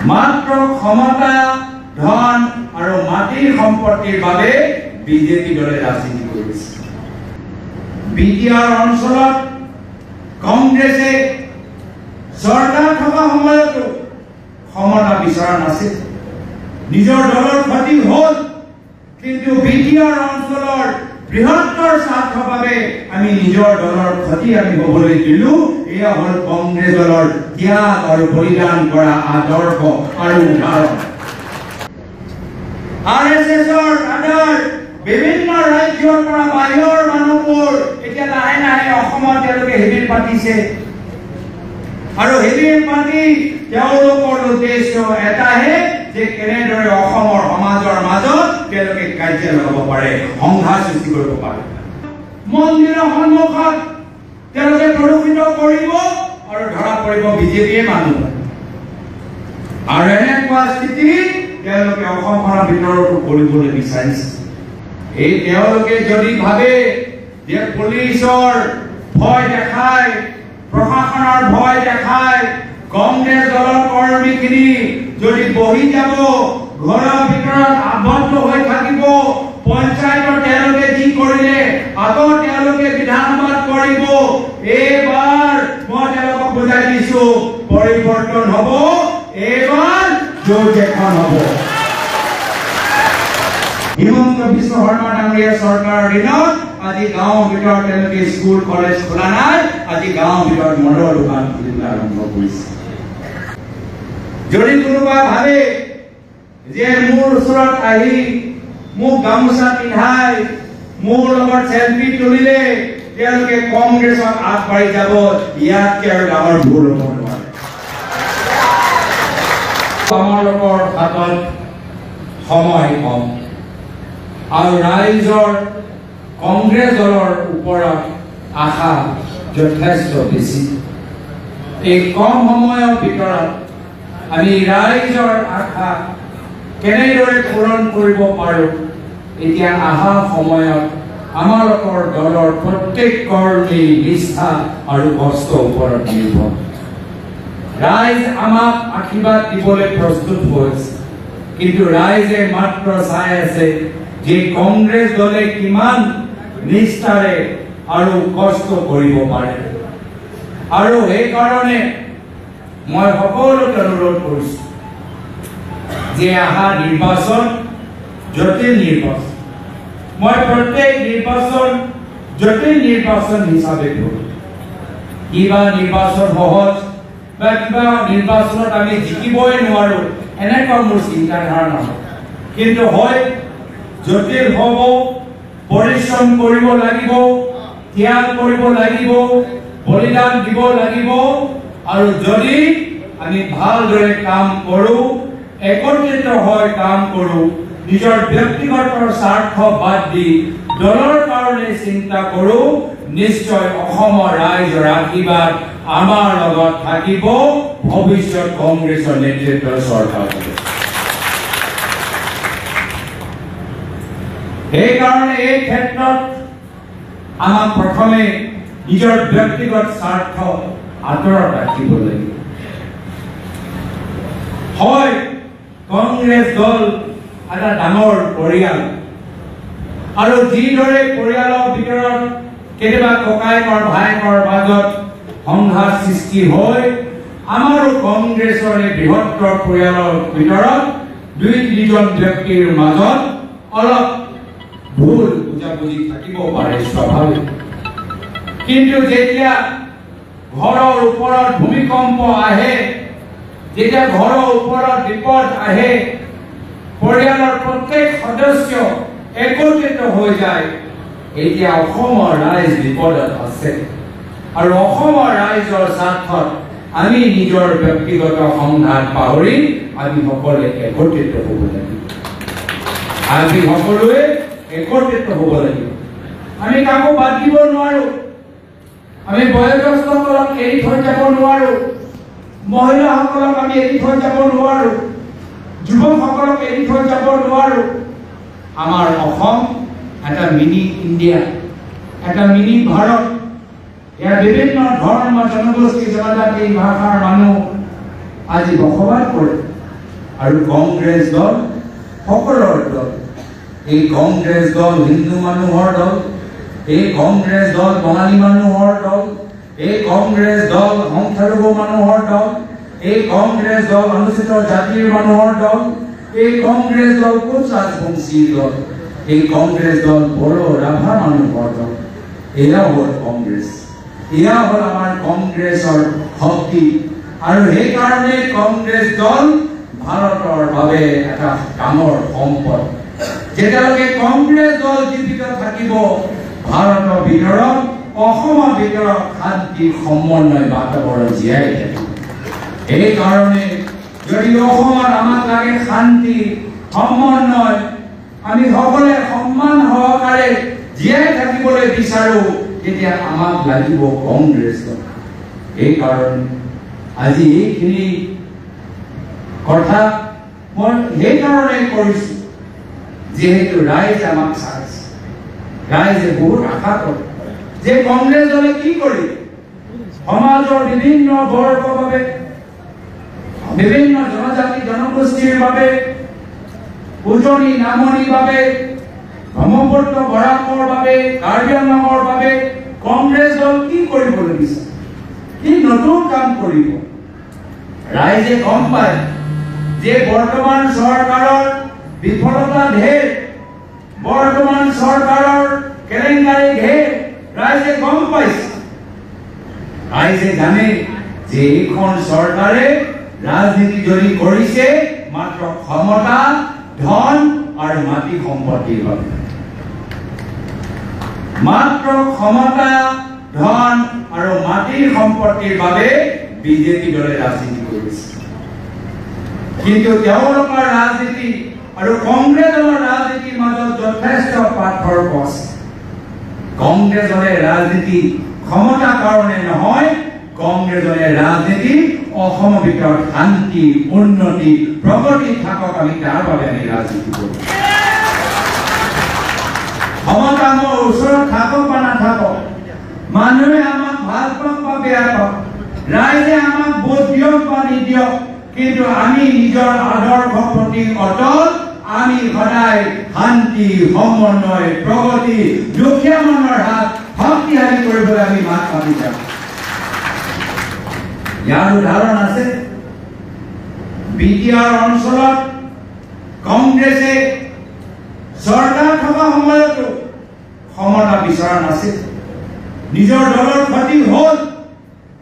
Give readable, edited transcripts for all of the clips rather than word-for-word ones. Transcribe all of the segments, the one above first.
মাত্ৰ ক্ষমতা ধন আৰু মাটিৰ সম্পত্তিৰ বাবে বিজেপি দলে ৰাজনীতি কৰিছে। বিটিআৰ অঞ্চলত কংগ্ৰেছে চৰকাৰ থকা সময়তো ক্ষমতা বিচৰা নাছিল। নিজৰ দলৰ ক্ষতি হ'ল, কিন্তু বিটিআৰ অঞ্চলৰ বৃহত্তৰ স্বাৰ্থৰ বাবে আমি নিজৰ দলৰ ক্ষতি আমি হ'বলৈ দিলোঁ। এয়া হ'ল কংগ্ৰেছ দলৰ ত্যাগ আৰু বলিদান কৰা আদৰ্শ আৰু উদাহৰণ। RSSৰ কাডাৰ বিভিন্ন ৰাজ্যৰ পৰা বাহিৰৰ মানুহবোৰ এতিয়া লাহে লাহে অসমত তেওঁলোকে শিবিৰ পাতিছে আৰু শিবিৰ পাতি তেওঁলোকৰ উদ্দেশ্য এটাহে যে কেনেদৰে অসমৰ সমাজৰ মাজত তেওঁলোকে কাৰ্য লগাব পাৰে, সংঘাত সৃষ্টি কৰিব পাৰে। মন্দিৰৰ সন্মুখত তেওঁলোকে প্ৰদূষিত কৰিব আৰু ধৰা পৰিব বিজেপিয়ে মানুহ। আৰু এনেকুৱা স্থিতিত তেওঁলোকে অসমখনৰ ভিতৰতো কৰিবলৈ বিচাৰিছে। এই তেওঁলোকে যদি ভাবে যে পুলিচৰ ভয় দেখায়, প্ৰশাসনৰ ভয় দেখায়, কংগ্ৰেছ দলৰ কৰ্মীখিনি যদি বহি যাব, ঘৰৰ ভিতৰত আবদ্ধ হৈ থাকিব, পঞ্চায়তৰ তেওঁলোকে যি কৰিলে আকৌ তেওঁলোকে বিধানসভাত কৰিব, এইবাৰ মই তেওঁলোকক বুজাই দিছো পৰিৱৰ্তন হ'ব, এইবাৰ জোৰ এখন হ'ব। হিমন্ত বিশ্ব শৰ্মা ডাঙৰীয়া চৰকাৰৰ দিনত আজি গাঁৱৰ ভিতৰত তেওঁলোকে স্কুল কলেজ খোলা নাই, আজি গাঁৱৰ ভিতৰত মদৰ দোকান খুলিবলৈ আৰম্ভ কৰিছে। যদি কোনোবাই ভাবে যে মোৰ ওচৰত আহি মোক গামোচা পিন্ধাই মোৰ লগত চেলফি তুলিলে তেওঁলোকে কংগ্ৰেছক আগবাঢ়ি যাব, ইয়াতকে আৰু ডাঙৰ ভুল হ'ব নোৱাৰে। আমালোকৰ হাতত সময় কম আৰু ৰাইজৰ কংগ্ৰেছ দলৰ ওপৰত আশা যথেষ্ট বেছি। এই কম সময়ৰ ভিতৰত আমি ৰাইজৰ আশা কেনেদৰে পূৰণ কৰিব পাৰোঁ, এতিয়া অহা সময়ত আমালোকৰ দলৰ প্ৰত্যেক কৰ্মী নিষ্ঠা আৰু কষ্টৰ ওপৰত নিৰ্ভৰ। ৰাইজ আমাক আশীৰ্বাদ দিবলৈ প্ৰস্তুত হৈছে, কিন্তু ৰাইজে মাত্ৰ চাই আছে যে কংগ্ৰেছ দলে কিমান নিষ্ঠাৰে আৰু কষ্ট কৰিব পাৰে। আৰু সেইকাৰণে মই সকলোকে অনুৰোধ কৰিছোঁ যে অহা নিৰ্বাচন জটিল নিৰ্বাচন, মই প্ৰত্যেক নিৰ্বাচন জটিল নিৰ্বাচন হিচাপে ধৰোঁ। কিবা নিৰ্বাচন সহজ বা কিবা নিৰ্বাচনত আমি জিকিবই নোৱাৰোঁ এনেকুৱা মোৰ চিন্তাধাৰা নহয়, কিন্তু হয় জটিল হ'ব, পৰিশ্ৰম কৰিব লাগিব, ত্যাগ কৰিব লাগিব, বলিদান দিব লাগিব। আৰু যদি আমি ভালদৰে কাম কৰোঁ, একত্ৰিত হৈ কাম কৰোঁ, নিজৰ ব্যক্তিগত স্বাৰ্থ বাদ দি দলৰ কাৰণে চিন্তা কৰোঁ, নিশ্চয় অসমৰ ৰাইজৰ আশীৰ্বাদ আমাৰ লগত থাকিব, ভৱিষ্যত কংগ্ৰেছৰ নেতৃত্বৰ চৰকাৰ হ'ব। সেইকাৰণে এই ক্ষেত্ৰত আমাক প্ৰথমে নিজৰ ব্যক্তিগত স্বাৰ্থ আঁতৰত ৰাখিব লাগিব। হয়, কংগ্ৰেছ দল এটা ডাঙৰ পৰিয়াল, আৰু যিদৰে পৰিয়ালৰ ভিতৰত কেতিয়াবা ককায়েকৰ ভায়েকৰ মাজত সংঘাত সৃষ্টি হয়, আমাৰো কংগ্ৰেছৰ এই বৃহত্তৰ পৰিয়ালৰ ভিতৰত দুই তিনিজন ব্যক্তিৰ মাজত অলপ ভুল বুজাবুজি থাকিব পাৰে, স্বাভাৱিক। কিন্তু যেতিয়া ঘৰৰ ওপৰত ভূমিকম্প আহে, যেতিয়া ঘৰৰ ওপৰত বিপদ আহে, পৰিয়ালৰ প্ৰত্যেক সদস্য একত্ৰিত হৈ যায়, এতিয়া অসমৰ ৰাইজ বিপদত আছে। আৰু অসমৰ ৰাইজৰ স্বাৰ্থত আমি নিজৰ ব্যক্তিগত সংঘাত পাহৰি আমি সকলোৱে একত্ৰিত হ'ব লাগিব। আমি সকলোৱে একত্ৰিত হ'ব লাগিব। আমি কাকো বাদ দিব নোৱাৰো, আমি বয়োজ্যেষ্ঠসকলক এৰি থৈ যাব নোৱাৰো, মহিলাসকলক আমি এৰি থৈ যাব নোৱাৰো, যুৱকসকলক এৰি থৈ যাব নোৱাৰো। আমাৰ অসম এটা মিনি ইণ্ডিয়া, এটা মিনি ভাৰত। ইয়াৰ বিভিন্ন ধৰ্ম জনগোষ্ঠী জনজাতি ভাষাৰ মানুহ আজি বসবাস কৰে। আৰু কংগ্ৰেছ দল সকলৰ দল। এই কংগ্ৰেছ দল হিন্দু মানুহৰ দল, এই কংগ্ৰেছ দল বঙালী মানুহৰ দল, এই কংগ্ৰেছ দল সংখ্যালঘু মানুহৰ দল, এই কংগ্ৰেছ দল অনুসূচিত জাতিৰ মানুহৰ দল, এই কংগ্ৰেছ দল কোচ ৰাজবংশীৰ দল, এই কংগ্ৰেছ দল বড়ো ৰাভা মানুহৰ দল। এয়া হ'ল কংগ্ৰেছ, এয়া হ'ল আমাৰ কংগ্ৰেছৰ শক্তি। আৰু সেইকাৰণে কংগ্ৰেছ দল ভাৰতৰ বাবে এটা ডাঙৰ সম্পদ। যেতিয়ালৈকে কংগ্ৰেছ দল জীৱিত থাকিব, ভাৰতৰ ভিতৰত অসমৰ ভিতৰত শান্তি সমন্বয় বাতাবৰণ জীয়াই থাকিব। এইকাৰণে যদি অসমত আমাক লাগে শান্তি সমন্বয়, আমি সকলোৱে সন্মান সহকাৰে জীয়াই থাকিবলৈ বিচাৰো, তেতিয়া আমাক লাগিব কংগ্ৰেছ দল। এইকাৰণে আজি এইখিনি কথা মই সেইকাৰণে কৰিছো, যিহেতু ৰাইজে আমাক চাইছে, ৰাইজে বহুত আশা কৰে যে কংগ্ৰেছ দলে কি কৰিব। সমাজৰ বিভিন্ন বৰ্গৰ বাবে, বিভিন্ন জনজাতি জনগোষ্ঠীৰ বাবে, উজনি নামনিৰ বাবে, ব্ৰহ্মপুত্ৰ বৰাকৰ বাবে, কাৰ্বি আংলঙৰ বাবে কংগ্ৰেছ দল কি কৰিবলৈ বিচাৰে, কি নতুন কাম কৰিব। ৰাইজে গম পায় যে বৰ্তমান চৰকাৰৰ বিফলতা ঢেৰ, বৰ্তমান চৰকাৰৰ কেলেংকাৰী ঢেৰ, ৰাইজে গম পাইছে। ৰাইজে জানে যে এইখন চৰকাৰে ৰাজনীতি যদি কৰিছে মাত্ৰ ক্ষমতা, ধন আৰু মাটি সম্পত্তিৰ বাবে, মাত্ৰ ক্ষমতা, ধন আৰু মাটিৰ সম্পত্তিৰ বাবে বিজেপি দলে ৰাজনীতি কৰিছে। কিন্তু তেওঁলোকৰ ৰাজনীতি আৰু কংগ্ৰেছ দলৰ ৰাজনীতিৰ মাজত যথেষ্ট পাৰ্থক্য আছে। কংগ্ৰেছ দলে ৰাজনীতি ক্ষমতাৰ কাৰণে নহয়, কংগ্ৰেছ দলে ৰাজনীতি অসমৰ ভিতৰত শান্তি, উন্নতি, প্ৰগতি থাকক, আমি তাৰ বাবে আমি ৰাজনীতি কৰোঁ। ক্ষমতা মোৰ ওচৰত থাকক বা নাথাকক, মানুহে আমাক ভাল পাওক বা বেয়া পাওক, ৰাইজে আমাক ভোট দিয়ক বা নিদিয়ক, কিন্তু আমি নিজৰ আদৰ্শৰ প্ৰতি অটল। আমি সদায় শান্তি, সমন্বয়, প্ৰগতি, দুখীয়া মানুহৰ হাত শক্তিশালী কৰিবলৈ আমি মাত মাতি যাম। ইয়াৰ উদাহৰণ আছে, বিটিআৰ অঞ্চলত কংগ্ৰেছে চৰকাৰ থকা সময়তো ক্ষমতা বিচৰা নাছিল। নিজৰ দলৰ ক্ষতি হ'ল,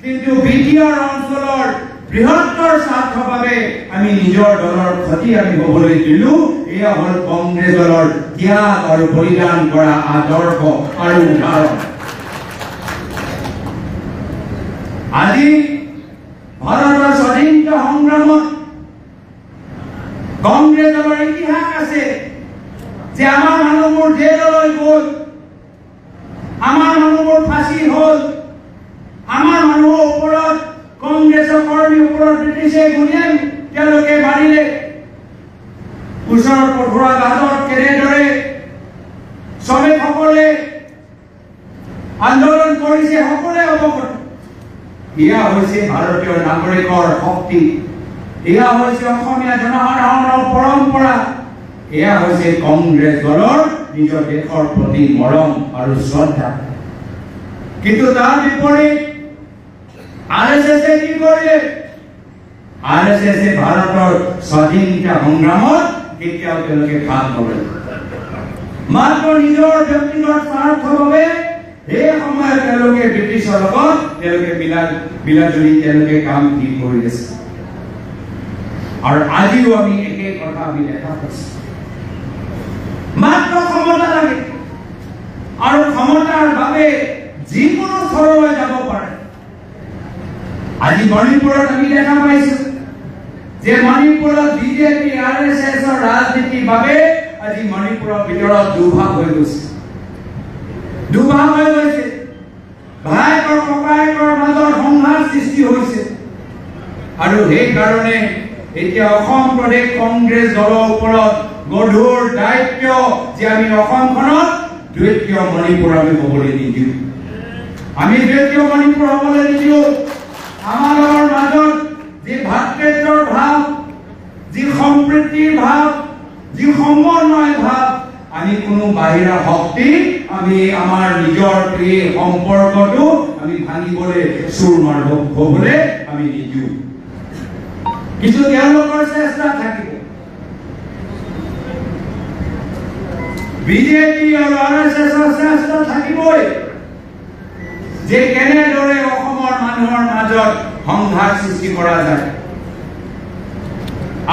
কিন্তু বিটিআৰ অঞ্চলৰ বৃহত্তৰ স্বাৰ্থৰ বাবে আমি নিজৰ দলৰ ক্ষতি আমি হ'বলৈ দিলো। এয়া হ'ল কংগ্ৰেছ দলৰ ত্যাগ আৰু বলিদান কৰা আদৰ্শ আৰু উদাহৰণ। আজি ভাৰতৰ স্বাধীনতা সংগ্ৰামত কংগ্ৰেছ দলৰ ইতিহাস আছে যে আমাৰ মানুহবোৰ জেললৈ গ'ল, আমাৰ মানুহবোৰ ফাঁচি হ'ল, আমাৰ মানুহৰ ওপৰত কংগ্ৰেছৰ কৰ্মীৰ ওপৰত ব্ৰিটিছে গুলীয়াই তেওঁলোকে মাৰিলে। ওচৰত পথৰুৱা ঘাটত কেনেদৰে শ্ৰমিকসকলে আন্দোলন কৰিছে সকলোৱে অৱগত। এয়া হৈছে ভাৰতীয় নাগৰিকৰ শক্তি, এয়া হৈছে অসমীয়া জনসাধাৰণৰ পৰম্পৰা, এয়া হৈছে কংগ্ৰেছ দলৰ নিজৰ দেশৰ প্ৰতি মৰম আৰু শ্ৰদ্ধা। কিন্তু তাৰ বিপৰীত আৰএছএছে কি কৰিলে? আৰএছএছে ভাৰতৰ স্বাধীনতা সংগ্ৰামত কেতিয়াও তেওঁলোকে ভাগ নলয়। মাত্ৰ নিজৰ ব্যক্তিগত স্বাৰ্থৰ বাবে সেই সময়ত তেওঁলোকে ব্ৰিটিছৰ লগত তেওঁলোকে মিলাজুলি তেওঁলোকে কাম কি কৰি আছে। আৰু আজিও আমি একে কথা আমি দেখা পাইছোঁ। মাত্ৰ ক্ষমতা লাগে, আৰু ক্ষমতাৰ বাবে যিকোনো থৰলৈ যাব পাৰে। আজি মণিপুৰত আমি দেখা পাইছোঁ যে মণিপুৰত বিজেপি আৰএছএছৰ ৰাজনীতিৰ বাবে আজি মণিপুৰৰ ভিতৰত দুভাগ হৈ গৈছে, দুভাগ হৈ গৈছে। ভায়েকৰ ককায়েকৰ মাজত সংঘাত সৃষ্টি হৈছে। আৰু সেইকাৰণে এতিয়া অসম প্ৰদেশ কংগ্ৰেছ দলৰ ওপৰত গধুৰ দায়িত্ব যে আমি অসমখনত দ্বিতীয় মণিপুৰ আমি হ'বলৈ নিদিওঁ, আমি দ্বিতীয় মণিপুৰ হ'বলৈ নিদিওঁ। আমাৰ মাজত যি ভাতৃত্বৰ ভাৱ, যি সম্প্ৰীতিৰ ভাৱ, যি সমন্বয় ভাৱ, আমি কোনো বাহিৰা শক্তি আমি আমাৰ নিজৰ এই সম্পৰ্কটো আমি ভাঙিবলৈ চুৰ মাৰিব হ'বলৈ আমি নিদিওঁ। কিছু তেওঁলোকৰ চেষ্টা থাকিব। বিজেপি আৰু RSSৰ চেষ্টা থাকিবই যে কেনেদৰে অসমৰ মানুহৰ মাজত সংঘাত সৃষ্টি কৰা যায়।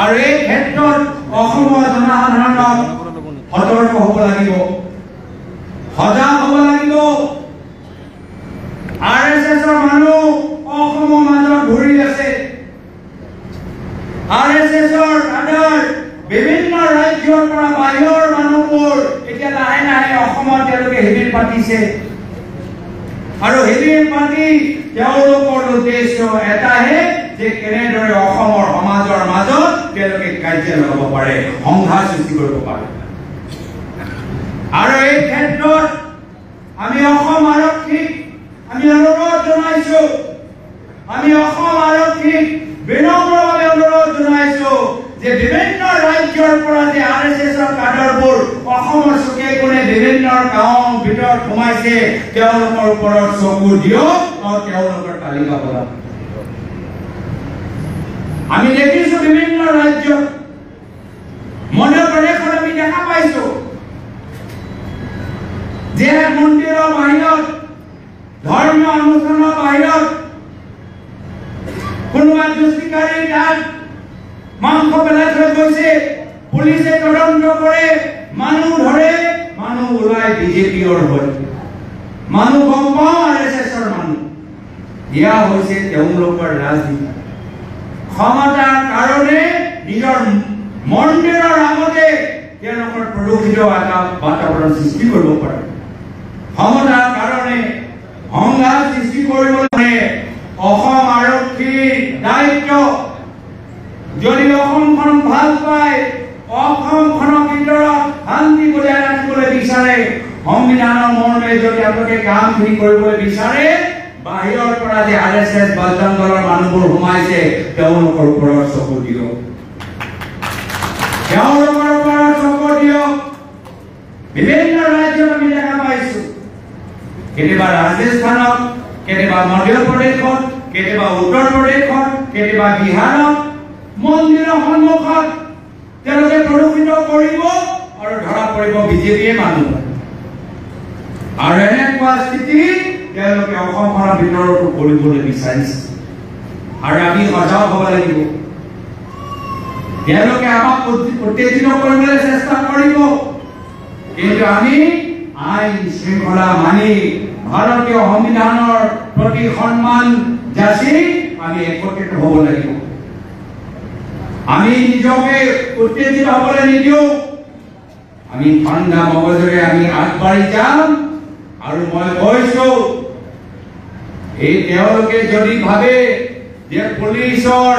আৰু এই ক্ষেত্ৰত অসমৰ জনসাধাৰণক সতৰ্ক হ'ব লাগিব, সজাগ হ'ব লাগিব। RSSৰ মানুহ অসমৰ মাজত ঘূৰি আছে। RSSৰ কাডাৰ বিভিন্ন ৰাজ্যৰ পৰা বাহিৰৰ মানুহবোৰ এতিয়া লাহে লাহে অসমত তেওঁলোকে শিবিৰ পাতিছে। আৰু শিবিৰ পাতি তেওঁলোকৰ উদ্দেশ্য এটাহে যে কেনেদৰে অসমৰ সমাজৰ মাজত তেওঁলোকে কাৰ্য লগাব পাৰে, সংঘাত সৃষ্টি কৰিব পাৰে। আৰু এই ক্ষেত্ৰত আমি অসম আৰক্ষীক আমি অনুৰোধ জনাইছো, আমি অসম আৰক্ষীক বিনম্ৰভাৱে অনুৰোধ জনাইছো যে বিভিন্ন ৰাজ্যৰ পৰা যে RSSৰ কাডাৰবোৰ অসমৰ চুকে কোণে বিভিন্ন গাঁৱৰ ভিতৰত সোমাইছে, তেওঁলোকৰ ওপৰত চকু দিয়ক আৰু তেওঁলোকৰ তালিকা বনাওক। আমি দেখিছো বিভিন্ন ৰাজ্যত, মধ্য প্ৰদেশত আমি দেখা পাইছো যে মন্দিৰৰ বাহিৰত, ধৰ্মীয় অনুষ্ঠানৰ বাহিৰত কোনোবা দুষ্কৃতিকাৰী তাত মাংস পেলাই থৈ গৈছে, পুলিচে তদন্ত কৰে, মানুহ ধৰে, মানুহ ওলাই বিজেপিৰ হয়, মানুহ গম পাওঁ RSSৰ মানুহ। এয়া হৈছে তেওঁলোকৰ ৰাজনীতি। ক্ষমতাৰ কাৰণে নিজৰ মন্দিৰৰ আগতে তেওঁলোকৰ প্ৰদূষিত এটা বাতাবৰণ সৃষ্টি কৰিব পাৰে। ক্ষমতাৰ কাৰণে সংঘাত সৃষ্টি কৰিবলৈ অসম আৰক্ষীৰ দায়িত্ব। যদি অসমখন ভাল পায়, অসমখনৰ ভিতৰত শান্তি বজাই ৰাখিবলৈ বিচাৰে, সংবিধানৰ মৰ্মে যদি আপোনালোকে কামখিনি কৰিবলৈ বিচাৰে, বাহিৰৰ পৰা যে RSS বজৰং দলৰ মানুহবোৰ সোমাইছে তেওঁলোকৰ ওপৰত চকু দিয়ক, তেওঁলোকৰ ওপৰত চকু দিয়ক। বিভিন্ন ৰাজ্যত আমি দেখা পাইছো, কেতিয়াবা ৰাজস্থানত, কেতিয়াবা মধ্য প্ৰদেশত, কেতিয়াবা উত্তৰ প্ৰদেশত, কেতিয়াবা বিহাৰত মন্দিৰৰ সন্মুখত তেওঁলোকে প্ৰদূষিত কৰিব আৰু ধৰা পৰিব বিজেপিয়ে মানুহ। আৰু এনেকুৱা স্থিতি তেওঁলোকে অসমখনৰ ভিতৰতো কৰিবলৈ বিচাৰিছে। আৰু আমি সজাগ হ'ব লাগিব। তেওঁলোকে আমাক উত্তেজিত কৰিবলৈ চেষ্টা কৰিব, কিন্তু আমি আইন শৃংখলা মানি ভাৰতীয় সংবিধানৰ প্ৰতি সন্মান যাচি আমি একত্ৰিত হ'ব লাগিব। আমি নিজকে উত্তেজিত হ'বলৈ নিদিওঁ, আমি ঠাণ্ডা মগজেৰে আমি আগবাঢ়ি যাম। আৰু মই কৈছো, এই তেওঁলোকে যদি ভাবে যে পুলিচৰ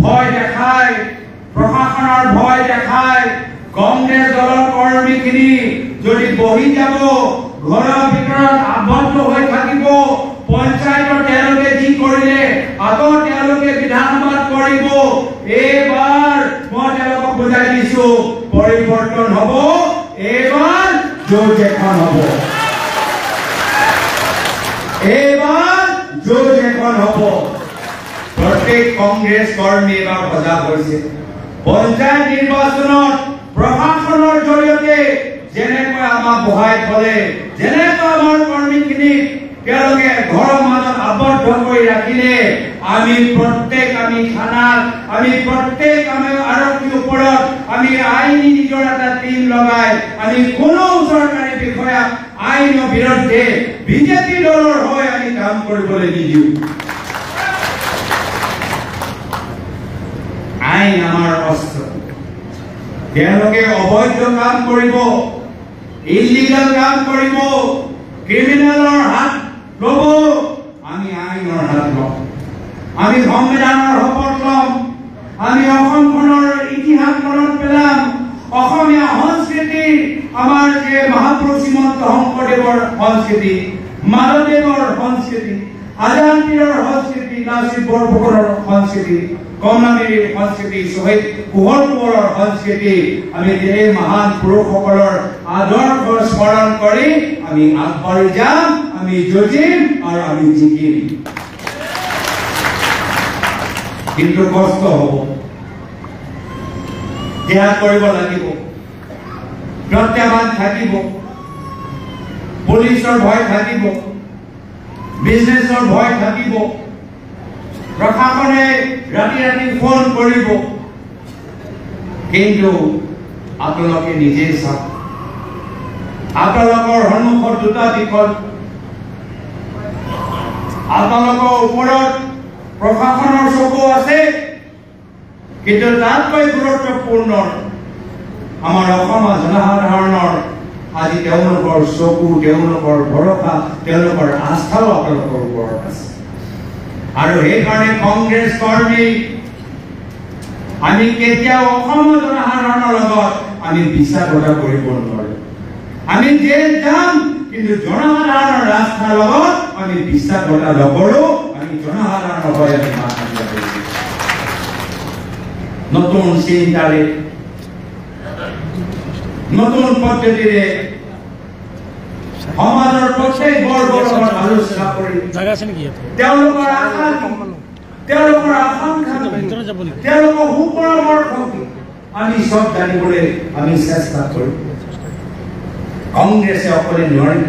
ভয় দেখায়, প্ৰশাসনৰ ভয় দেখায়, কংগ্ৰেছ দলৰ কৰ্মীখিনি যদি বহি যাব, ঘৰৰ ভিতৰত আবদ্ধ হৈ থাকিব, পঞ্চায়তৰ তেওঁলোকে যি কৰিলে আকৌ তেওঁলোকে বিধানসভাত কৰিব, এইবাৰ মই তেওঁলোকক বুজাই দিছো পৰিৱৰ্তন হ'ব, এইবাৰ যুঁজ এখন হ'ব, এইবাৰ যুঁজ এখন হ'ব। প্ৰত্যেক কংগ্ৰেছ কৰ্মী এবাৰ সজাগ হৈছে। পঞ্চায়ত নিৰ্বাচনত প্ৰশাসনৰ জৰিয়তে যেনেকৈ আমাক বহাই থলে, যেনেকৈ আমাৰ কৰ্মীখিনিক তেওঁলোকে ঘৰৰ মাজত আবদ্ধ কৰি ৰাখিলে, আমি প্ৰত্যেক আমি থানাত, আমি প্ৰত্যেক আমি আৰক্ষীৰ ওপৰত আমি আইনী নিজৰ এটা টিম লগাই আমি কোনো চৰকাৰী বিষয়াক আইনৰ বিৰুদ্ধে বিজেপি দলৰ হৈ আমি কাম কৰিবলৈ নিদিওঁ। আইন আমাৰ অস্ত্ৰ। তেওঁলোকে অবৈধ কাম কৰিব, ইলিগাল কাম কৰিব, ক্ৰিমিনেলৰ হাত ল'ব, আমি আইনৰ হাত ল'ম, আমি সংবিধানৰ শপত ল'ম, আমি অসমখনৰ ইতিহাস মনত পেলাম, অসমীয়া সংস্কৃতি, আমাৰ যে মহাপুৰুষ শ্ৰীমন্ত শংকৰদেৱৰ সংস্কৃতি, মাধৱদেৱৰ সংস্কৃতি, আজাদ পীৰৰ সংস্কৃতি, লাচিত বৰফুকনৰ সংস্কৃতি, কম নামেৰি সংস্কৃতি শহীদ পোহৰ পোহৰৰ সংস্কৃতি আমি এই মহান পুৰুষসকলৰ আদৰ্শ স্মৰণ কৰি আমি আগবাঢ়ি যাম আমি যুঁজিম আৰু আমি জিকিম কিন্তু কষ্ট হ'ব ত্যাগ কৰিব লাগিব প্ৰত্যাহ্বান থাকিব পুলিচৰ ভয় থাকিব বিজনেছৰ ভয় থাকিব প্ৰশাসনে ৰাতি ৰাতি ফোন কৰিব কিন্তু আপোনালোকে নিজে চাওক আপোনালোকৰ সন্মুখত দুটা বিকল্প আপোনালোকৰ ওপৰত প্ৰশাসনৰ চকু আছে কিন্তু তাতকৈ গুৰুত্বপূৰ্ণ আমাৰ অসমৰ জনসাধাৰণৰ আজি তেওঁলোকৰ চকু তেওঁলোকৰ ভৰসা তেওঁলোকৰ আস্থাও আপোনালোকৰ ওপৰত আছে আৰু সেইকাৰণে কংগ্ৰেছ কৰ্মী আমি কেতিয়াও অসমৰ জনসাধাৰণৰ লগত আমি বিশ্বাসঘাত কৰিব নোৱাৰো আমি জেল যাম কিন্তু জনসাধাৰণৰ ৰাস্তাৰ লগত আমি বিশ্বাসঘাত নকৰো আমি জনসাধাৰণৰ হৈ আমি মাত মাতিব লাগিব নতুন চিন্তাৰে নতুন পদ্ধতিৰে সমাজৰ প্ৰত্যেক বৰ্গৰ লগত আলোচনা কৰি তেওঁলোকৰ আশা তেওঁলোকৰ আকাংক্ষা তেওঁলোকৰ সুপৰামৰ্শ আমি সব জানিবলৈ আমি চেষ্টা কৰিম কংগ্ৰেছে অকলে নোৱাৰিব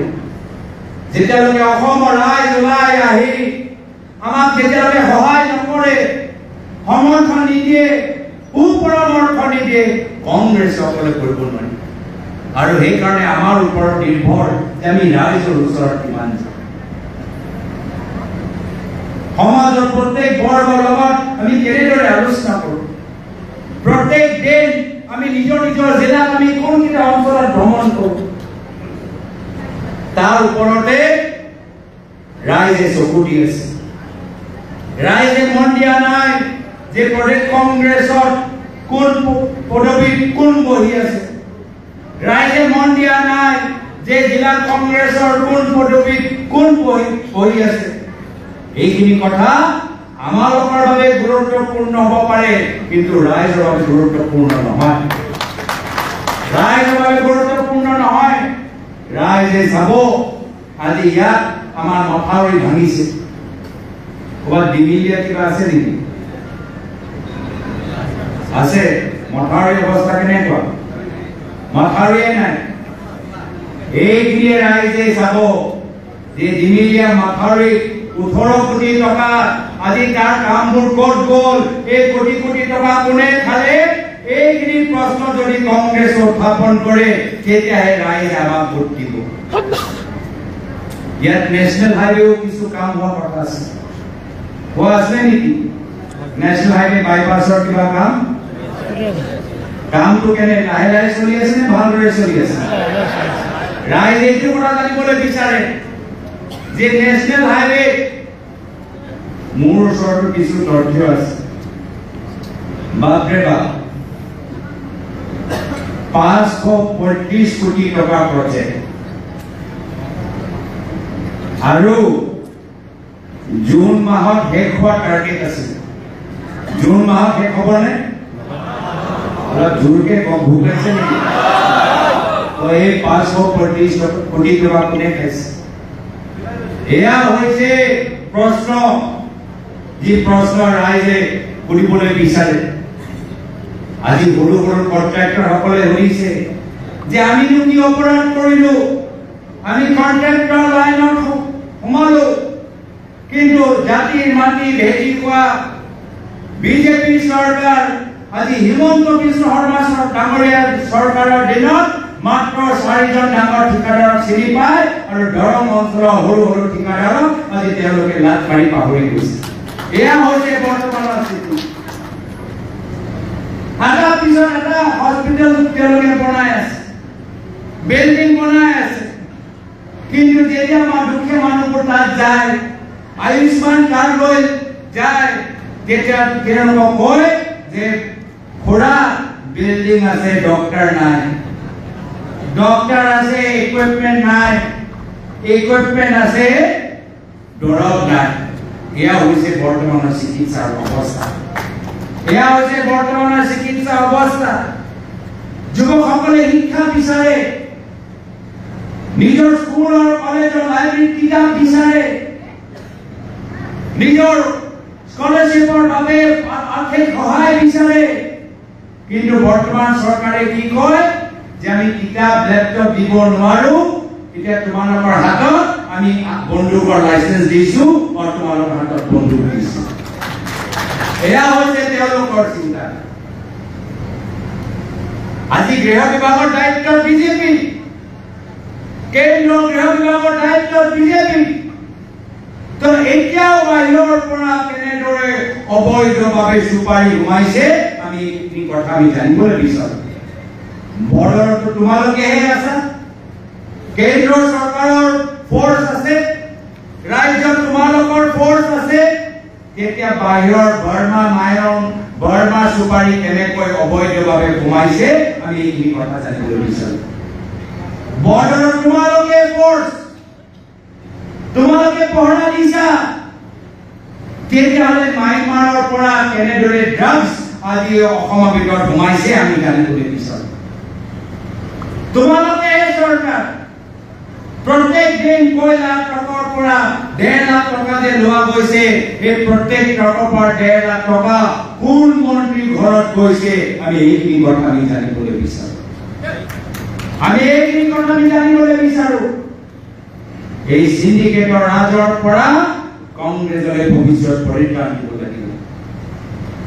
যেতিয়ালৈকে অসমৰ ৰাইজ ওলাই আহি আমাক যেতিয়ালৈকে সহায় নকৰে সমৰ্থন নিদিয়ে সুপৰামৰ্শ নিদিয়ে কংগ্ৰেছে অকলে কৰিব নোৱাৰিব আৰু সেইকাৰণে আমাৰ ওপৰত নিৰ্ভৰ যে আমি ৰাইজৰ ওচৰত কিমান যাম সমাজৰ প্ৰত্যেক বৰ্গৰ লগত আমি কেনেদৰে আলোচনা কৰোঁ প্ৰত্যেক দিন আমি নিজৰ নিজৰ জিলাত আমি কোনকেইটা অঞ্চলত ভ্ৰমণ কৰোঁ তাৰ ওপৰতে ৰাইজে চকু দি আছে ৰাইজে মন দিয়া নাই যে প্ৰদেশ কংগ্ৰেছত কোন পদবীত কোন বহি আছে ৰাইজে মন দিয়া নাই যে জিলা কংগ্ৰেছৰ কোন পদবীত কোন বহি আছে এইখিনি কথা আমালোকৰ বাবে গুৰুত্বপূৰ্ণ হ'ব পাৰে কিন্তু ৰাইজৰ বাবে গুৰুত্বপূৰ্ণ নহয় ৰাইজৰ বাবে গুৰুত্বপূৰ্ণ নহয় ৰাইজে চাব আজি ইয়াত আমাৰ মথাউৰি ভাঙিছে ক'ৰবাত ডিঙিলীয়া কিবা আছে নেকি আছে মথাউৰি অৱস্থা কেনেকুৱা মথাউৰিয়ে নাই এইখিনি ৰাইজে চাব যে ডিঙিলীয়া মথাউৰি 18 কোটি টকা আজি তাৰ কামবোৰ ক'ত গ'ল এই কোটি কোটি টকা কোনে খালে এইখিনি প্ৰশ্ন যদি কংগ্ৰেছ উত্থাপন কৰে তেতিয়াহে ৰাইজ আমাক ভোট দিব ইয়াত নেশ্যনেল হাইৱেও কিছু কাম হোৱা কথা আছে হোৱা আছে নেকি নেশ্যনেল হাইৱে বাইপাছৰ কিবা কামটো কেনে লাহে লাহে চলি আছে নে ভালদৰে চলি আছে ৰাইজ এইটো কথা জানিবলৈ বিচাৰে যে নেশ্যনেল হাইৱে মোৰ ওচৰত কিছু তথ্য আছে বাপৰে বাপ 535 কোটি টকা প্ৰজেক্ট আৰু জুন মাহত শেষ হোৱা টাৰ্গেট আছে জুন মাহত শেষ হ'বনে অলপ জোৰকে ভোক লাগিছে নেকি এই 535 কোটি টকা কোনে খাইছে এয়া হৈছে প্ৰশ্ন যি প্ৰশ্ন ৰাইজে কৰিবলৈ বিচাৰে আজি সৰু সৰু কন্ট্ৰাক্টৰসকলে শুনিছে যে আমিনো কি অপৰাধ কৰিলো আমি কন্ট্ৰাক্টৰ লাইনত সোমালো কিন্তু জাতিৰ মাটি ভেটি খোৱা বিজেপি চৰকাৰ আজি হিমন্ত বিশ্ব শৰ্মা ডাঙৰীয়াৰ চৰকাৰৰ দিনত মাত্ৰ 4জন ডাঙৰ ঠিকাদাৰক চিনি পায় আৰু দৰং অঞ্চলৰ সৰু সৰু ঠিকাদাৰক আজি তেওঁলোকে লাট মাৰি পাহৰি গৈছে এয়া হৈছে বৰ্তমানৰ স্থিতি এটা পিছত এটা হস্পিটেল তেওঁলোকে বনাই আছে বিল্ডিং বনাই আছে কিন্তু যেতিয়া দুখীয়া মানুহবোৰ তাত যায় আয়ুষ্মান কাৰ্ড লৈ যায় তেতিয়া তেওঁলোকক কয় যে খুৰা বিল্ডিং আছে ডক্টৰ নাই ডক্টৰ আছে ইকুইপমেন্ট নাই ইকুইপমেন্ট আছে দৰৱ নাই এয়া হৈছে বৰ্তমানৰ চিকিৎসাৰ অৱস্থা এয়া হৈছে বৰ্তমানৰ চিকিৎসা অৱস্থা যুৱকসকলে শিক্ষা বিচাৰে নিজৰ স্কুলৰ কলেজৰ লাইব্ৰেৰীত কিতাপ বিচাৰে নিজৰ স্কলাৰশ্বিপৰ বাবে আৰ্থিক সহায় বিচাৰে কিন্তু বৰ্তমান চৰকাৰে কি কয় যে আমি কিতাপ ল্যাপটপ দিব নোৱাৰো এতিয়া তোমালোকৰ হাতত আমি বন্দুকৰ লাইসেন্স দিছো আৰু তোমালোকৰ হাতত বন্দুক দিছো এয়া হৈছে তেওঁলোকৰ চিন্তা আজি গৃহ বিভাগৰ দায়িত্ব বিজেপি কেন্দ্ৰীয় গৃহ বিভাগৰ দায়িত্ব বিজেপি তো এতিয়াও বাহিৰৰ পৰা কেনেদৰে অবৈধভাৱে সুপাৰি ঘুমাইছে আমি এই কথা আমি জানিবলৈ বিচাৰো বৰ্ডাৰটো তোমালোকেহে আছা কেন্দ্ৰ চৰকাৰৰ ফোৰ্স আছে ৰাজ্যত তোমালোকৰ ফোৰ্স আছে তেতিয়া বাহিৰৰ বৰ্মা মায়ং বৰ্মা সুপাৰি কেনেকৈ অবৈধভাৱে ঘুমাইছে আমি এই কথা জানিবলৈ বিচাৰো বৰ্ডাৰৰ তোমালোকে ফোৰ্স তোমালোকে পহৰা দিছা তেতিয়াহ'লে মাইমাৰৰ পৰা কেনেদৰে ড্ৰাগছ আদি অসমৰ ভিতৰত ঘুমাইছে আমি জানিবলৈ বিচাৰো তোমালোকে চৰকাৰ প্ৰত্যেক দিন কয়লা ট্ৰাকৰ পৰা 1.5 লাখ টকা যে লোৱা গৈছে এই প্ৰত্যেক ট্ৰাকৰ পৰা 1.5 লাখ টকা কোন মন্ত্ৰী ঘৰত গৈছে আমি এই কথা আমি জানিবলৈ বিচাৰো আমি এই কথা আমি জানিবলৈ বিচাৰো এই সিন্ডিকেটৰ ৰাজৰ পৰা কংগ্ৰেছলৈ ভৱিষ্যত পৰিত্ৰাণ দিব লাগিব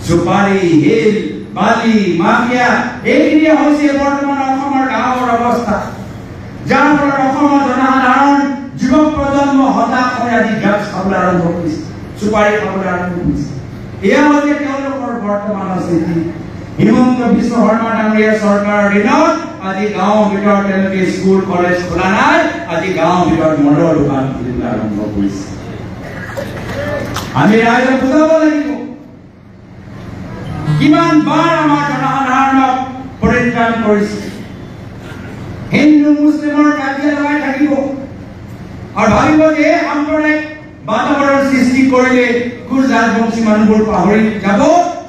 সুপাৰি হিল বালি মাফিয়া এইখিনি হৈছে বৰ্তমান অসমৰ গাঁৱৰ অৱস্থা যাৰ ফলত অসমৰ জনসাধাৰণ যুৱ প্ৰজন্ম হতাশ হৈ আজি ড্ৰাগছ খাবলৈ আৰম্ভ কৰিছে সুপাৰি খাবলৈ আৰম্ভ কৰিছে এয়া হৈছে তেওঁলোকৰ বৰ্তমানৰ স্থিতি হিমন্ত বিশ্ব শৰ্মা ডাঙৰীয়া চৰকাৰৰ দিনত আজি গাঁৱৰ ভিতৰত তেওঁলোকে স্কুল কলেজ খোলা নাই আজি গাঁৱৰ ভিতৰত মদৰ দোকান খুলিবলৈ আৰম্ভ কৰিছে আমি ৰাইজক বুজাব লাগিব কিমান বাৰ আমাৰ জনসাধাৰণক পৰিত্ৰাণ কৰিছে হিন্দু মুছলিমৰ কাজিয়া লগাই থাকিব আৰু ভাবিব যে সাম্প্ৰদায়িক বাতাবৰণ সৃষ্টি কৰিলে কোচ ৰাজবংশী মানুহবোৰ পাহৰি যাব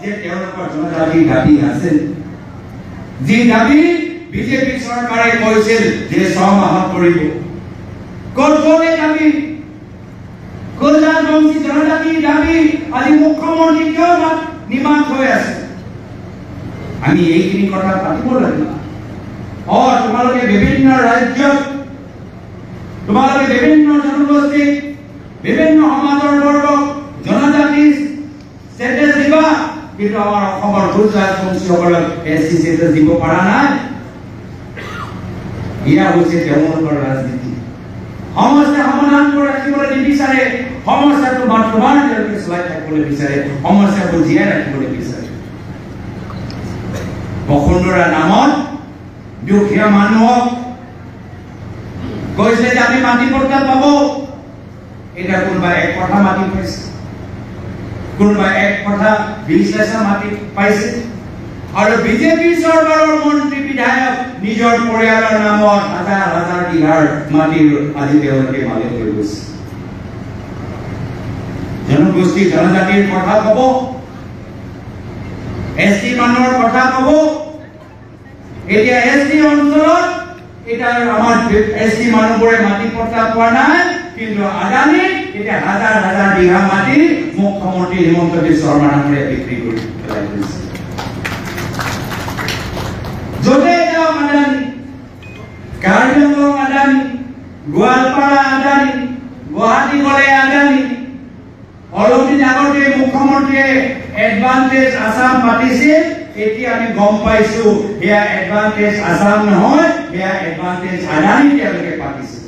যে তেওঁলোকৰ জনজাতিৰ দাবী আছে যি দাবী বিজেপি চৰকাৰে কৈছিল যে 6 মাহত কৰিব কোন দাবী কোচ ৰাজবংশী জনজাতিৰ দাবী আজি মুখ্যমন্ত্ৰী কিয় নিমাত হৈ আছে আমি এইখিনি কথা পাতিব লাগিব और तुम्हारे विभिन्न राज्य तुम्हारे विभिन्न जनगोष्ठी विभिन्न समाजर वर्ग जनजाति स्टेटस दिबा কিন্তু আমাৰ অসমৰ গুজৰাট বংশীসকলক এসসি স্টেটাস দিব পৰা নাই ইয়া হৈছে তেওঁলোকৰ ৰাজনীতি সমস্যা সমাধান কৰি ৰাখিবলৈ নিবিচাৰে সমস্যাটো বৰ্তমান তেওঁলোকে চলাই থাকিবলৈ বিচাৰে সমস্যাবোৰ জীয়াই ৰাখিবলৈ বিচাৰে বসুন্ধৰা নামত দুখীয়া মানুহক কৈছে যে আমি মাটি পট্টা পাব এটা কোনোবা এক কথা মাটি পাইছে কোনোবা এক কথা 20 লাখ মাটি পাইছে আৰু বিজেপি চৰকাৰৰ মন্ত্ৰী বিধায়ক নিজৰ পৰিয়ালৰ নামত হাজাৰ হাজাৰ বিঘাৰ মাটি আজি তেওঁলোকে মালিক হৈ গৈছে জনগোষ্ঠী জনজাতিৰ কথা কব এসটি মানুহৰ কথা কব এতিয়া এসটি অঞ্চলত এটা আমাৰ এসটি মানুহবোৰে মাটি পট্টা পোৱা নাই কিন্তু আদানী এটা হাজাৰ হাজাৰ বিঘা মাটি মুখ্যমন্ত্ৰী হিমন্ত বিশ্ব শৰ্মা ডাঙৰীয়াই বিক্ৰী কৰি পেলাইছে য'তে যাওক আদানী কাৰ্বিআংলং আদানী গোৱালপাৰা আদানী গুৱাহাটী গ'লে আদানী অলপ দিন আগতে মুখ্যমন্ত্ৰীয়ে এডভান্টেজ আসাম পাতিছিল এতিয়া আমি গম পাইছো এয়া এডভান্টেজ আসাম নহয় এয়া এডভান্টেজ আদানী তেওঁলোকে পাতিছে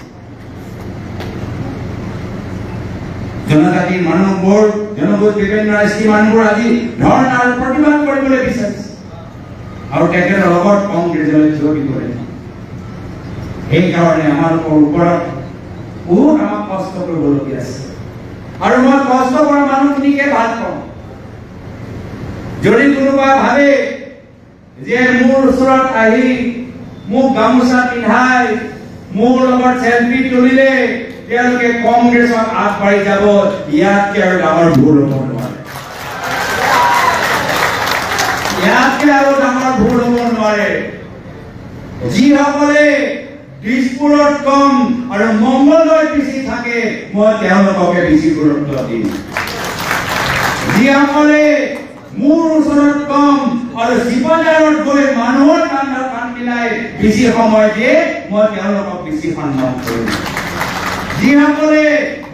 জনজাতিৰ মানুহবোৰ জনগোষ্ঠী বিভিন্ন এসটি মানুহবোৰ আজি ধৰ্ণা আৰু প্ৰতিবাদ কৰিবলৈ বিচাৰিছে আৰু তেখেতৰ লগত কংগ্ৰেছলৈ থিয় দিবলৈ সেইকাৰণে আমাৰ ওপৰত বহুত আমাক কষ্ট কৰিবলগীয়া আছে আৰু মই কষ্ট কৰা মানুহখিনিকে ভাল পাওঁ যদি কোনোবা ভাবে যে মোৰ ওচৰত আহি মোক গামোচা পিন্ধাই মোৰ লগত সেলফি তুলিলে তেওঁলোকে কংগ্ৰেছক আগবাঢ়ি যাব ইয়াতকৈ আৰু ডাঙৰ ভুল হ'ব নোৱাৰে ইয়াতকে আৰু ডাঙৰ ভুল হ'ব নোৱাৰে যিসকলে দিছপুৰত কম আৰু মংগলদৈত বেছি থাকে মই তেওঁলোককে বেছি গুৰুত্ব দিম যিসকলে মোৰ ওচৰত কম আৰু জীবজাৰত গৈ মানুহৰ কাণ মিলাই বেছি সময় দিয়ে মই তেওঁলোকক বেছি সন্মান কৰিম যিসকলে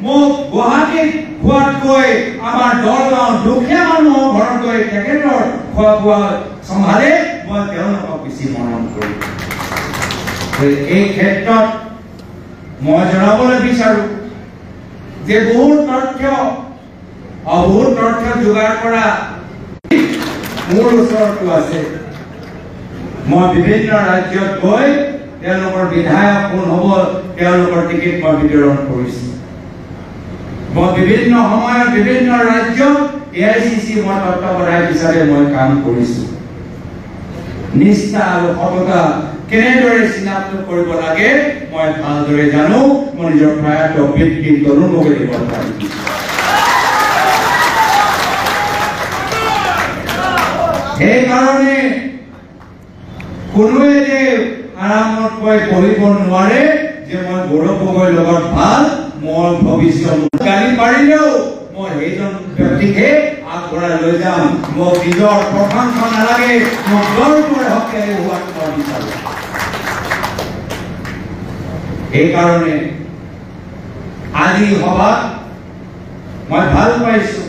মোক গুৱাহাটীত খোৱাতকৈ আমাৰ দলগাঁও দুখীয়া মানুহৰ ঘৰত গৈ তেখেতৰ খোৱা বোৱা চম্ভালে মই তেওঁলোকক বেছি মৰম কৰিম এই ক্ষেত্ৰত মই জনাবলৈ বিচাৰো যে বহুত তথ্য যোগাৰ কৰা মোৰ ওচৰতো আছে মই বিভিন্ন ৰাজ্যত গৈ তেওঁলোকৰ বিধায়ক কোন হ'ব তেওঁলোকৰ টিকেট মই বিতৰণ কৰিছোঁ মই বিভিন্ন সময়ত বিভিন্ন ৰাজ্যত AICC মই তত্ত্বাৱধায়ক হিচাপে মই কাম কৰিছোঁ নিষ্ঠা আৰু সততা কেনেদৰে চিনাক্ত কৰিব লাগে মই ভালদৰে জানো মই নিজৰ প্ৰয়াত ব্যক্তি তৰুণকে দিব পাৰিম সেইকাৰণে কোনোৱে যে আৰামত কৈ পঢ়িব নোৱাৰে যে মই গৌৰৱ গগৈৰ লগত ভাল মই ভৱিষ্যত গালি পাৰিলেও মই সেইজন ব্যক্তিকে আগবঢ়াই লৈ যাম মোক নিজৰ প্ৰশংসা নালাগে মই গৌৰৱৰে শক্তিশালী হোৱাটো মই বিচাৰোঁ সেইকাৰণে আজি সভাত মই ভাল পাইছোঁ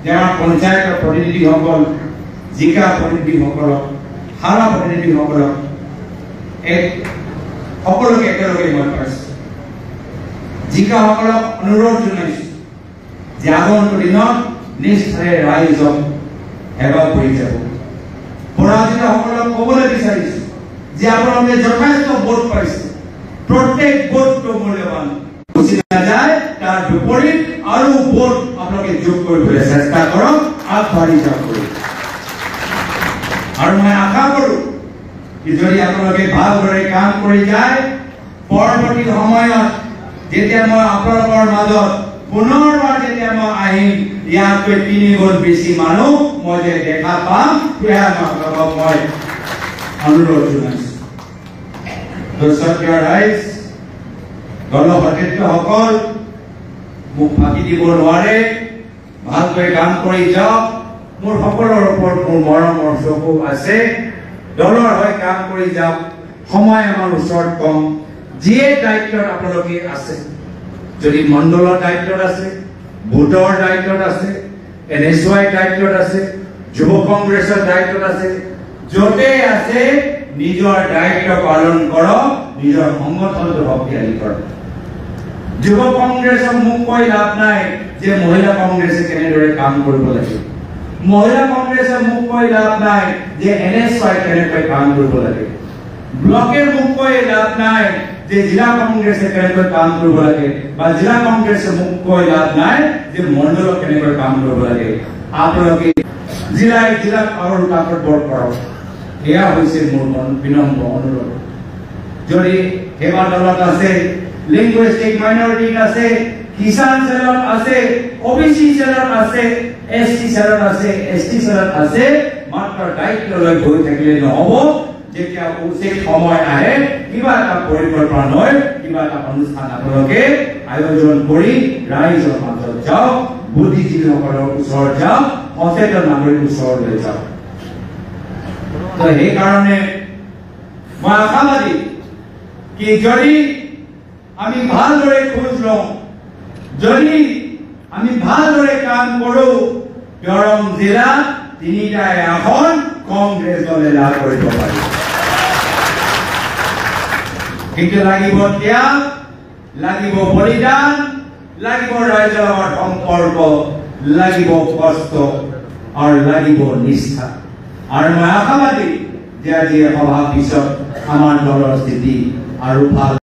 যে আমাৰ পঞ্চায়তৰ প্ৰতিনিধিসকল জিকা প্ৰতিনিধিসকলক সাৰা প্ৰতিনিধিসকলক সকলোকে একেলগে মই পাইছোঁ জিকাসকলক অনুৰোধ জনাইছোঁ যে আগন্তুক দিনত নিষ্ঠাৰে ৰাইজক সেৱা কৰি যাব পৰাজিতসকলক ক'বলৈ বিচাৰিছোঁ যে আপোনালোকে যথেষ্ট ভোট পাইছে প্ৰত্যেক ভোটটো মূল্যৱান গুচি নাযায় তাৰ বিপৰীত আৰু ভোট আপোনালোকে যোগ কৰিবলৈ চেষ্টা কৰক আগবাঢ়ি যাওক আৰু মই আশা কৰোঁ যে যদি আপোনালোকে ভালদৰে কাম কৰি যায় পৰৱৰ্তী সময়ত যেতিয়া মই আপোনালোকৰ মাজত পুনৰবাৰ যেতিয়া মই আহিম ইয়াতকৈ 3 গুণ বেছি মানুহ মই যে দেখা পাম সেয়া আপোনালোকক মই অনুৰোধ জনাইছোঁ ৰাইজ দলসতীৰ্থসকল মোক ফাঁকি দিব নোৱাৰে ভালকৈ কাম কৰি যাওক মোৰ সকলোৰ ওপৰত মোৰ মৰমৰ চকু আছে দলৰ হৈ কাম কৰি যাওক সময় আমাৰ ওচৰত কম যিয়ে দায়িত্বত আপোনালোকে আছে যদি মণ্ডলৰ দায়িত্বত আছে ভোটৰ দায়িত্বত আছে NSY দায়িত্বত আছে যুৱ কংগ্ৰেছৰ দায়িত্বত আছে য'তে আছে নিজৰ দায়িত্ব পালন কৰক নিজৰ সংগঠনটো শক্তিশালী কৰক যুৱ কংগ্ৰেছক মোক কৈ লাভ নাই যে মহিলা কংগ্ৰেছে কেনেদৰে কাম কৰিব লাগে মহিলা কংগ্ৰেছে মোক কৈ লাভ নাই যে NSY কেনেকৈ কাম কৰিব লাগে ব্লকে মোক কৈ লাভ নাই যে জিলা কংগ্ৰেছে কেনেকৈ কাম কৰিব লাগে বা জিলা কংগ্ৰেছে মোক কৈ লাভ নাই যে মণ্ডল কেনেকৈ কাম কৰিব লাগে আপোনালোকে জিলাক আৰু কাকতবোৰ কৰক এয়া হৈছে মোৰ বিনম্ৰ অনুৰোধ যদি সেৱা দলত আছে লিংগুইষ্টিক মাইনৰিটি আছে কিষাণ সেলত আছে OBC সেলত আছে SC সেলত আছে ST সেলত আছে মাত্ৰ দায়িত্ব লৈ গৈ থাকিলে নহ'ব যেতিয়া উচিত সময় আহে কিবা এটা পৰিকল্পনা হয় কিবা এটা অনুষ্ঠান আপোনালোকে আয়োজন কৰি ৰাইজৰ মাজত যাওক বুদ্ধিজীৱীসকলৰ ওচৰত যাওক সচেতন নাগৰিকৰ ওচৰলৈ যাওক তো সেইকাৰণে মই আশাবাদী কি যদি আমি ভালদৰে খোজ লওঁ যদি আমি ভালদৰে কাম কৰোঁ দৰং জিলা 3টা আসন কংগ্ৰেছ দলে লাভ কৰিব পাৰিব কিন্তু লাগিব ত্যাগ লাগিব বলিদান লাগিব ৰাইজৰ লগত সম্পৰ্ক লাগিব কষ্ট আৰু লাগিব নিষ্ঠা আৰু মই আশাবাদী যে আজি সভা পিছত আমাৰ দলৰ স্থিতি আৰু ভাল